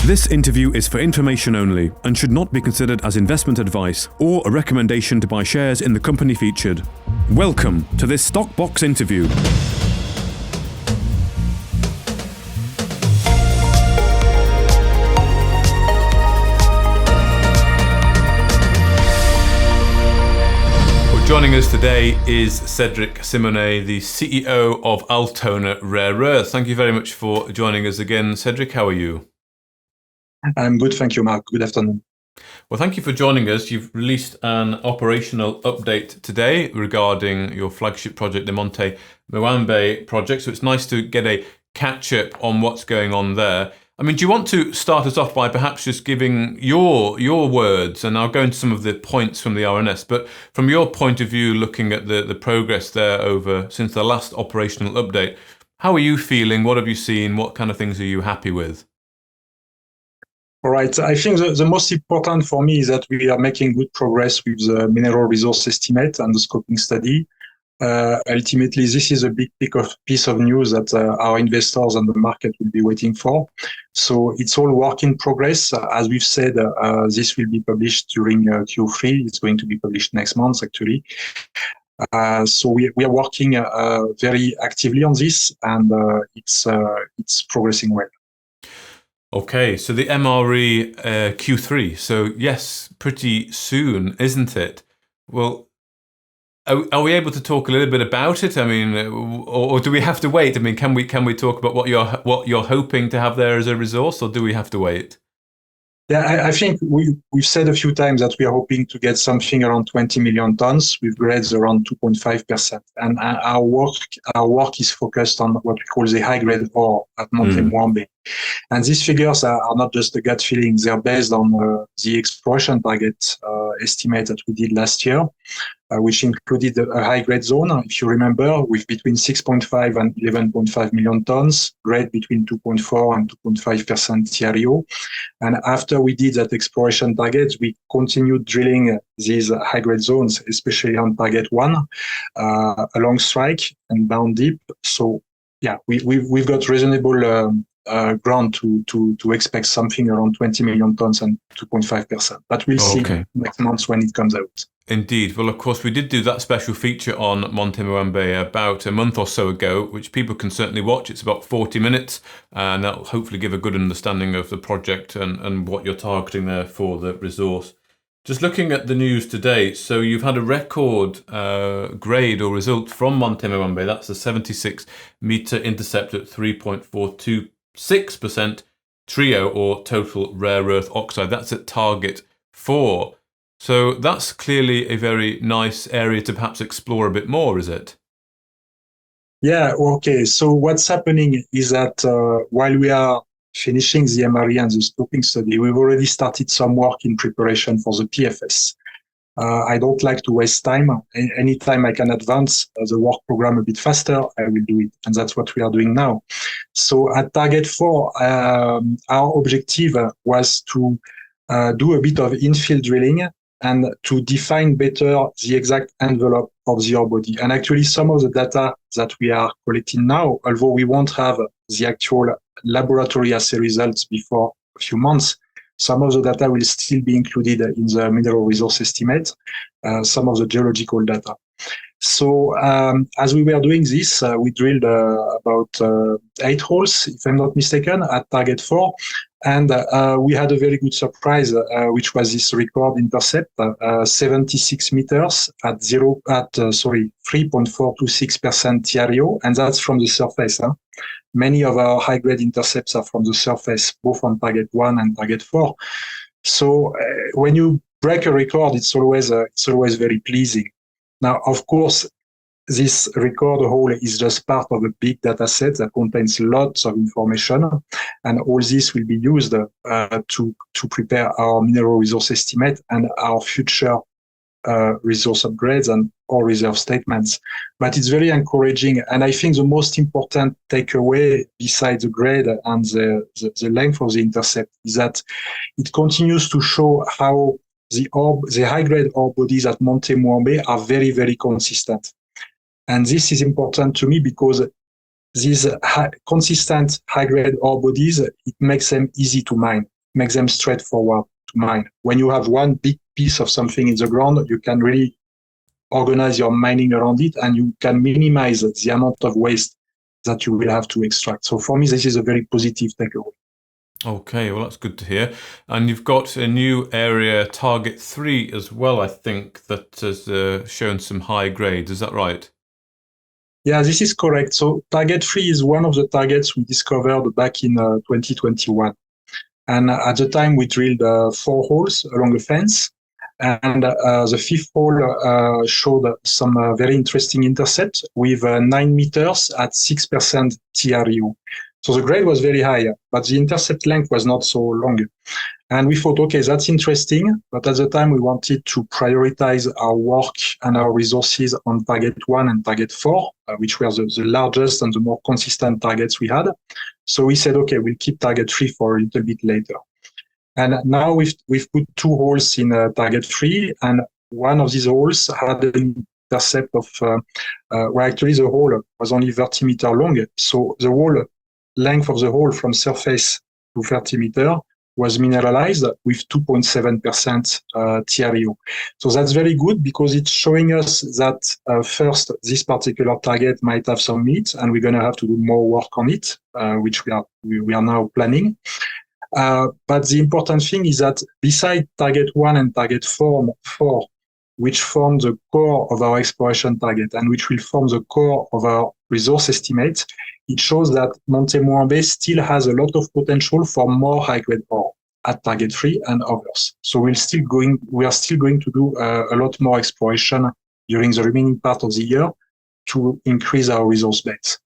This interview is for information only and should not be considered as investment advice or a recommendation to buy shares in the company featured. Welcome to this Stock Box interview. Joining us today is Cedric Simonet, the CEO of Altona Rare Earths. Thank you very much for joining us again. Cedric, how are you? I'm good, thank you, Mark. Good afternoon. Well, thank you for joining us. You've released an operational update today regarding your flagship project, the Monte Muambe project. So it's nice to get a catch-up on what's going on there. I mean, do you want to start us off by perhaps just giving your words, and I'll go into some of the points from the RNS, but from your point of view, looking at the progress there since the last operational update, how are you feeling? What have you seen? What kind of things are you happy with? All right. I think the most important for me is that we are making good progress with the mineral resource estimate and the scoping study. Ultimately, this is a big piece of news that our investors and the market will be waiting for. So it's all work in progress. As we've said, this will be published during Q3. It's going to be published next month, actually. So we are working very actively on this, and it's progressing well. Okay, so the MRE Q3. So yes, pretty soon, isn't it? Well, are we able to talk a little bit about it? I mean, or do we have to wait? I mean, can we talk about what you're hoping to have there as a resource, or do we have to wait? Yeah, I think we've said a few times that we are hoping to get something around 20 million tons with grades around 2.5%. And our work is focused on what we call the high-grade ore at Monte Muambe. And these figures are not just a gut feeling. They are based on the exploration target estimate that we did last year, which included a high-grade zone, if you remember, with between 6.5 and 11.5 million tons, grade between 2.4 and 2.5% TREO. And after we did that exploration target, we continued drilling these high-grade zones, especially on target 1, along strike and down deep. So, yeah, we've got reasonable ground to expect something around 20 million tons and 2.5%. But we'll see next month when it comes out. Indeed. Well, of course, we did do that special feature on Monte Muambe about a month or so ago, which people can certainly watch. It's about 40 minutes, and that'll hopefully give a good understanding of the project and what you're targeting there for the resource. Just looking at the news today, so you've had a record grade or result from Monte Muambe. That's a 76-meter intercept at 3.426% TREO, or total rare earth oxide. That's at target 4. So that's clearly a very nice area to perhaps explore a bit more, is it? Yeah, okay. So what's happening is that while we are finishing the MRE and the scoping study, we've already started some work in preparation for the PFS. I don't like to waste time. Anytime I can advance the work program a bit faster, I will do it. And that's what we are doing now. So at target 4, our objective was to do a bit of infill drilling and to define better the exact envelope of the ore body. And actually, some of the data that we are collecting now, although we won't have the actual laboratory assay results before a few months, some of the data will still be included in the mineral resource estimate, some of the geological data. So as we were doing this, we drilled about 8 holes, if I'm not mistaken, at target 4. And we had a very good surprise, which was this record intercept, 76 meters at 3.426% TREO, and that's from the surface. Many of our high-grade intercepts are from the surface, both on target 1 and target 4. So when you break a record, it's always very pleasing. Now, of course, this record hole is just part of a big data set that contains lots of information, and all this will be used to prepare our mineral resource estimate and our future resource upgrades and or reserve statements. But it's very encouraging, and I think the most important takeaway besides the grade and the length of the intercept is that it continues to show how the high-grade ore bodies at Monte Muambe are very, very consistent. And this is important to me because these consistent high-grade ore bodies, it makes them easy to mine, makes them straightforward to mine. When you have one big piece of something in the ground, you can really organize your mining around it, and you can minimize the amount of waste that you will have to extract. So for me, this is a very positive takeaway. Okay, well, that's good to hear. And you've got a new area, Target 3, as well, I think, that has shown some high grades. Is that right? Yeah, this is correct. So Target 3 is one of the targets we discovered back in 2021. And at the time, we drilled 4 holes along a fence. And the 5th hole showed some very interesting intercept with 9 meters at 6% TREO. So the grade was very high, but the intercept length was not so long. And we thought, okay, that's interesting. But at the time, we wanted to prioritize our work and our resources on Target 1 and Target 4, which were the largest and the more consistent targets we had. So we said, okay, we'll keep Target 3 for a little bit later. And now we've put 2 holes in Target 3, and one of these holes had an intercept of, where actually the hole was only 30 meters long. So the whole length of the hole from surface to 30 meters was mineralized with 2.7% TREO. So that's very good because it's showing us that first, this particular target might have some meat, and we're going to have to do more work on it, which we are now planning. But the important thing is that beside Target 1 and Target 4, which form the core of our exploration target and which will form the core of our resource estimate, it shows that Monte Muambe still has a lot of potential for more high-grade ore at Target 3 and others. So we are still going to do a lot more exploration during the remaining part of the year to increase our resource base.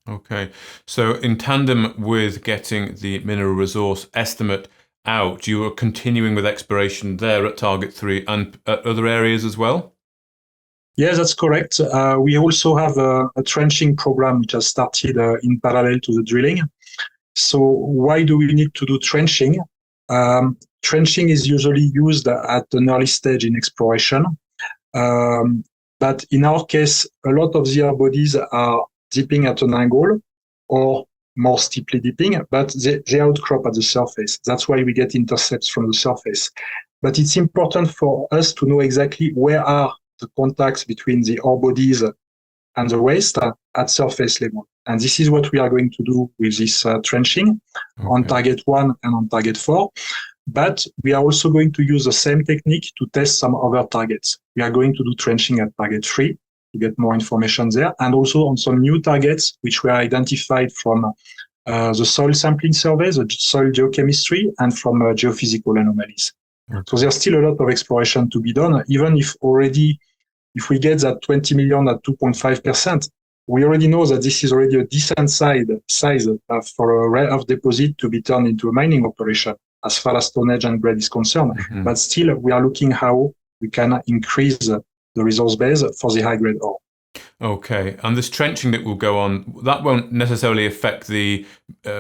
Okay, so in tandem with getting the mineral resource estimate out, you are continuing with exploration there at Target 3 and at other areas as well? Yes, that's correct. We also have a trenching program which has started in parallel to the drilling. So why do we need to do trenching? Trenching is usually used at an early stage in exploration. But in our case, a lot of the ore bodies are dipping at an angle or more steeply dipping, but they outcrop at the surface. That's why we get intercepts from the surface. But it's important for us to know exactly where are the contacts between the ore bodies and the waste at surface level. And this is what we are going to do with this trenching on Target 1 and on Target 4. But we are also going to use the same technique to test some other targets. We are going to do trenching at Target 3 to get more information there, and also on some new targets which were identified from the soil sampling surveys, the soil geochemistry, and from geophysical anomalies. Okay. So there's still a lot of exploration to be done, even if we get that 20 million at 2.5%, we already know that this is already a decent size for a rare earth deposit to be turned into a mining operation as far as tonnage and grade is concerned. Mm-hmm. But still, we are looking how we can increase the resource base for the high-grade ore. Okay, and this trenching that will go on, that won't necessarily affect the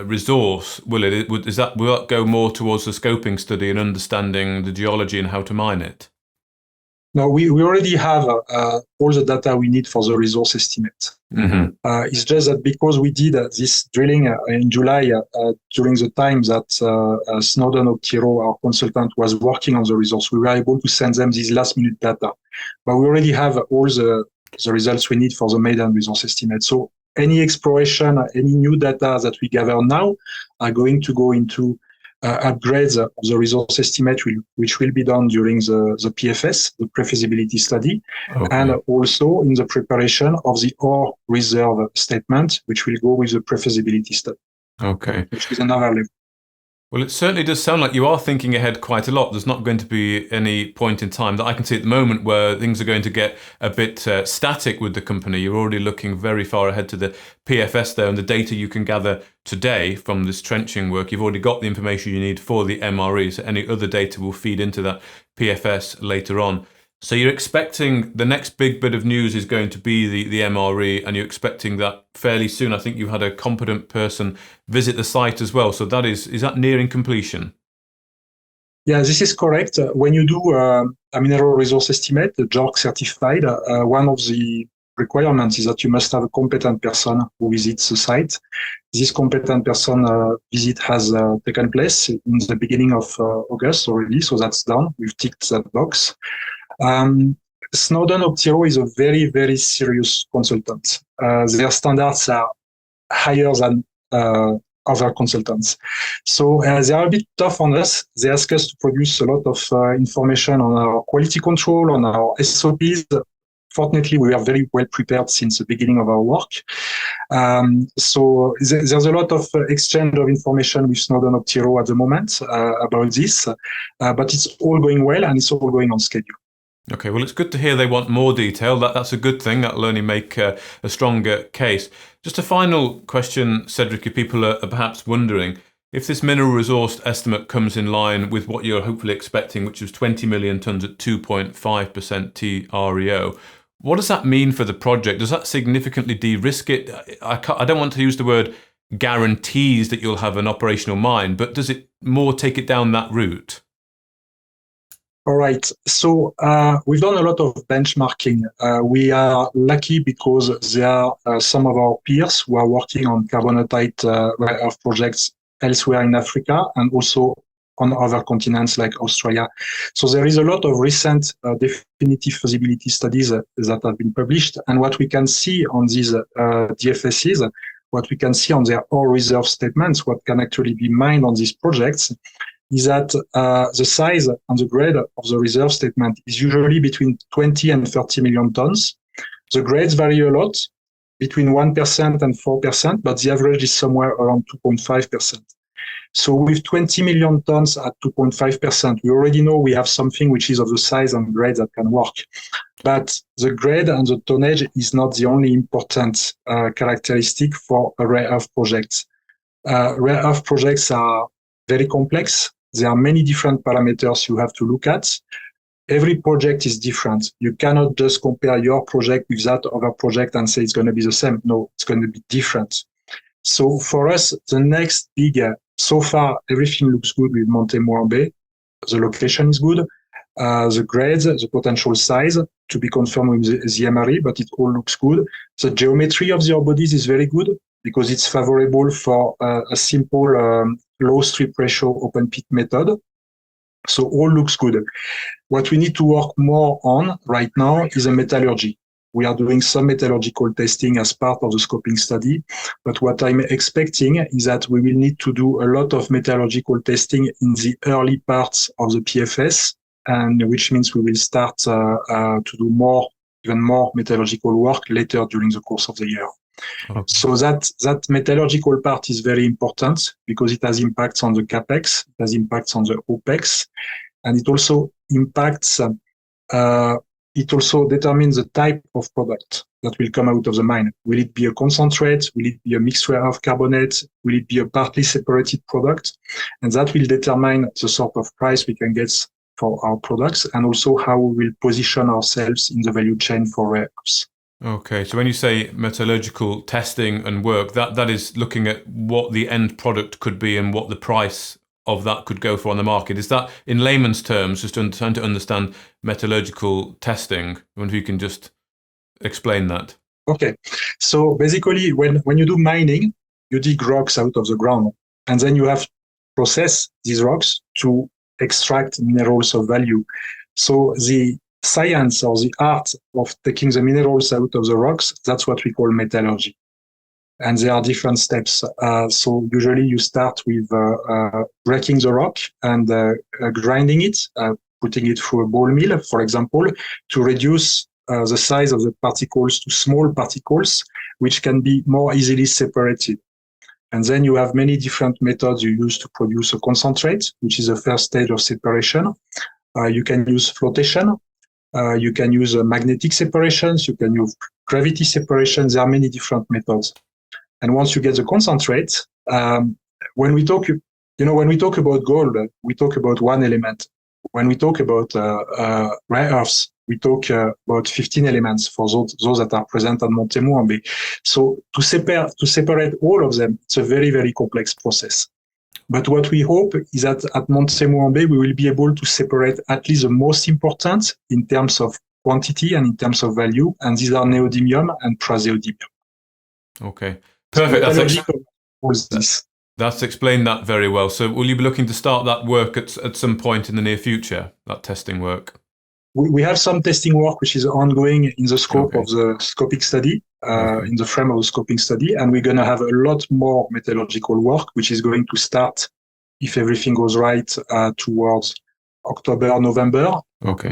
resource, will it? Will that go more towards the scoping study and understanding the geology and how to mine it? No, we already have all the data we need for the resource estimate. Mm-hmm. It's just that because we did this drilling in July during the time that Snowden of TREO, our consultant, was working on the resource, we were able to send them these last-minute data. But we already have all the results we need for the maiden resource estimate. So any exploration, any new data that we gather now are going to go into upgrades of the resource estimate, which will be done during the PFS, the Pre-Feasibility Study, and also in the preparation of the ore reserve statement, which will go with the Pre-Feasibility Study. Okay. Which is another level. Well, it certainly does sound like you are thinking ahead quite a lot. There's not going to be any point in time that I can see at the moment where things are going to get a bit static with the company. You're already looking very far ahead to the PFS there, and the data you can gather today from this trenching work. You've already got the information you need for the MRE, so any other data will feed into that PFS later on. So you're expecting the next big bit of news is going to be the MRE, and you're expecting that fairly soon. I think you had a competent person visit the site as well. So is that nearing completion? Yeah, this is correct. When you do a mineral resource estimate, the JORC certified, one of the requirement is that you must have a competent person who visits the site. This competent person visit has taken place in the beginning of August already, so that's done. We've ticked that box. Snowden TREO is a very, very serious consultant. Their standards are higher than other consultants. So they are a bit tough on us. They ask us to produce a lot of information on our quality control, on our SOPs. Fortunately, we are very well prepared since the beginning of our work. So there's a lot of exchange of information with Snowden TREO at the moment about this, but it's all going well and it's all going on schedule. Okay, well, it's good to hear they want more detail. That's a good thing. That'll only make a stronger case. Just a final question, Cedric, if people are perhaps wondering, if this mineral resource estimate comes in line with what you're hopefully expecting, which is 20 million tonnes at 2.5% TREO, what does that mean for the project? Does that significantly de-risk it? I don't want to use the word guarantees that you'll have an operational mine, but does it more take it down that route? All right. So we've done a lot of benchmarking. We are lucky because there are some of our peers who are working on carbonatite rare earth projects elsewhere in Africa and also on other continents like Australia. So there is a lot of recent definitive feasibility studies that have been published. And what we can see on these DFSs, what we can see on their ore reserve statements, what can actually be mined on these projects, is that the size and the grade of the reserve statement is usually between 20 and 30 million tons. The grades vary a lot, between 1% and 4%, but the average is somewhere around 2.5%. So with 20 million tons at 2.5%, we already know we have something which is of the size and grade that can work. But the grade and the tonnage is not the only important characteristic for a rare earth project. Rare earth projects are very complex. There are many different parameters you have to look at. Every project is different. You cannot just compare your project with that other project and say it's going to be the same. No, it's going to be different. So for us, the next big, so far, everything looks good with Monte Muambe. The location is good. The grades, the potential size to be confirmed with the MRE, but it all looks good. The geometry of the ore bodies is very good because it's favorable for a simple low strip ratio open pit method. So all looks good. What we need to work more on right now is the metallurgy. We are doing some metallurgical testing as part of the scoping study, but what I'm expecting is that we will need to do a lot of metallurgical testing in the early parts of the PFS, and which means we will start to do even more metallurgical work later during the course of the year. Okay. So that metallurgical part is very important because it has impacts on the CapEx, it has impacts on the OpEx, and it also impacts it also determines the type of product that will come out of the mine. Will it be a concentrate? Will it be a mixed rare earth carbonate? Will it be a partly separated product? And that will determine the sort of price we can get for our products and also how we will position ourselves in the value chain for rare earths. Okay, so when you say metallurgical testing and work, that is looking at what the end product could be and what the price of that could go for on the market. Is that, in layman's terms, just trying to understand metallurgical testing? I wonder if you can just explain that. Okay, so basically when you do mining, you dig rocks out of the ground, and then you have to process these rocks to extract minerals of value. So the science or the art of taking the minerals out of the rocks, that's what we call metallurgy. And there are different steps. So usually you start with breaking the rock and grinding it, putting it through a ball mill, for example, to reduce the size of the particles to small particles, which can be more easily separated. And then you have many different methods you use to produce a concentrate, which is the first stage of separation. You can use flotation. You can use magnetic separations. You can use gravity separations. There are many different methods. And once you get the concentrate, when we talk about gold, we talk about one element. When we talk about rare earths, we talk about 15 elements for those that are present at Monte Muambe. So to separate all of them, it's a very, very complex process. But what we hope is that at Monte Muambe, we will be able to separate at least the most important in terms of quantity and in terms of value. And these are neodymium and praseodymium. Okay, perfect. This. That's explained that very well. So will you be looking to start that work at some point in the near future, that testing work? We have some testing work which is ongoing in the scope of the scoping study, in the frame of the scoping study, and we're going to have a lot more metallurgical work which is going to start, if everything goes right, towards October, November,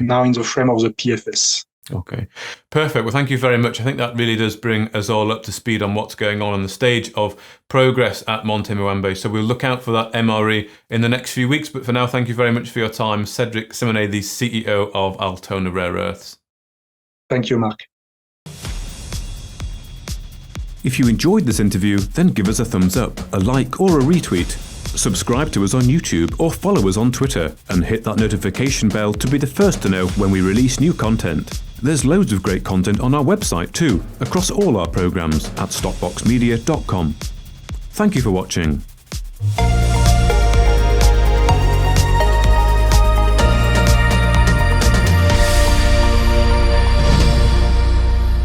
now in the frame of the PFS. Okay, perfect. Well, thank you very much. I think that really does bring us all up to speed on what's going on the stage of progress at Monte Muambe. So we'll look out for that MRE in the next few weeks. But for now, thank you very much for your time. Cedric Simonet, the CEO of Altona Rare Earths. Thank you, Mark. If you enjoyed this interview, then give us a thumbs up, a like or a retweet. Subscribe to us on YouTube or follow us on Twitter and hit that notification bell to be the first to know when we release new content. There's loads of great content on our website too, across all our programs at stockboxmedia.com. Thank you for watching.